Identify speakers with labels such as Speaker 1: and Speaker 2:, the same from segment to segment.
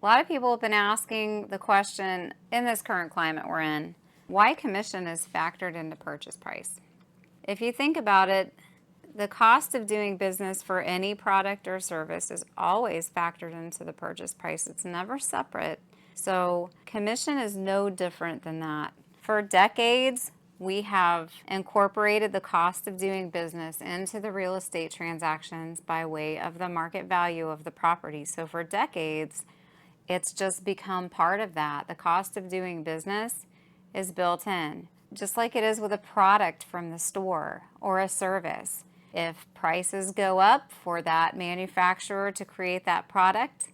Speaker 1: A lot of people have been asking the question in this current climate we're in, why commission is factored into purchase price. If you think about it, the cost of doing business for any product or service is always factored into the purchase price. It's never separate. So commission is no different than that. For decades, we have incorporated the cost of doing business into the real estate transactions by way of the market value of the property. So for decades, it's just become part of that. The cost of doing business is built in, just like it is with a product from the store or a service. If prices go up for that manufacturer to create that product,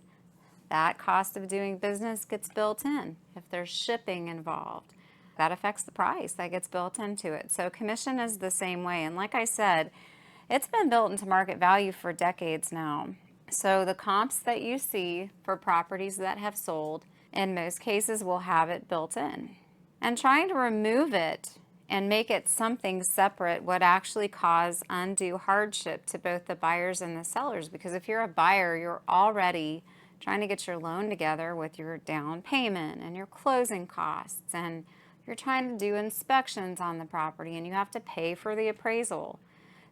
Speaker 1: that cost of doing business gets built in. If there's shipping involved, that affects the price. That gets built into it. So commission is the same way. And like I said, it's been built into market value for decades now. So the comps that you see for properties that have sold, in most cases, will have it built in. And trying to remove it and make it something separate would actually cause undue hardship to both the buyers and the sellers, because if you're a buyer, you're already trying to get your loan together with your down payment and your closing costs, and you're trying to do inspections on the property, and you have to pay for the appraisal.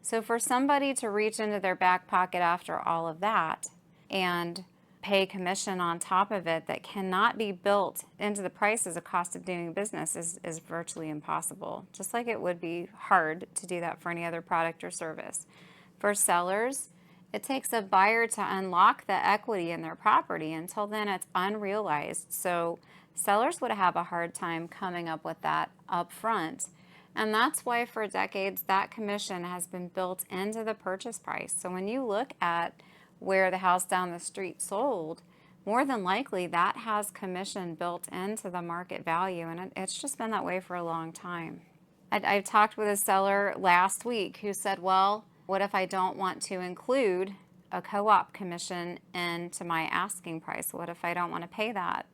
Speaker 1: So for somebody to reach into their back pocket after all of that and pay commission on top of it that cannot be built into the price as a cost of doing business is virtually impossible. Just like it would be hard to do that for any other product or service. For sellers, it takes a buyer to unlock the equity in their property. Until then, it's unrealized. So sellers would have a hard time coming up with that up front. And that's why for decades that commission has been built into the purchase price. So when you look at where the house down the street sold, more than likely that has commission built into the market value, and it's just been that way for a long time. I talked with a seller last week who said, well, what if I don't want to include a co-op commission into my asking price? What if I don't want to pay that?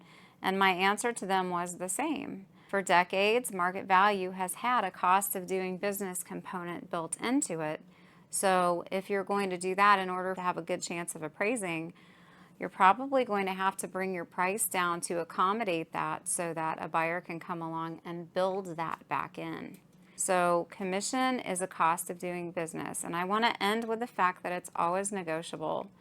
Speaker 1: And my answer to them was the same. For decades, market value has had a cost of doing business component built into it. So if you're going to do that in order to have a good chance of appraising, you're probably going to have to bring your price down to accommodate that so that a buyer can come along and build that back in. So commission is a cost of doing business. And I want to end with the fact that it's always negotiable.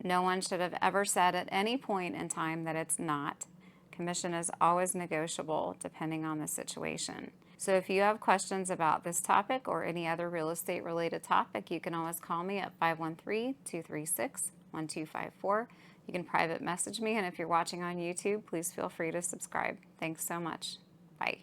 Speaker 1: No one should have ever said at any point in time that it's not. Commission is always negotiable depending on the situation. So if you have questions about this topic or any other real estate related topic, you can always call me at 513-236-1254. You can private message me, and if you're watching on YouTube, please feel free to subscribe. Thanks so much. Bye.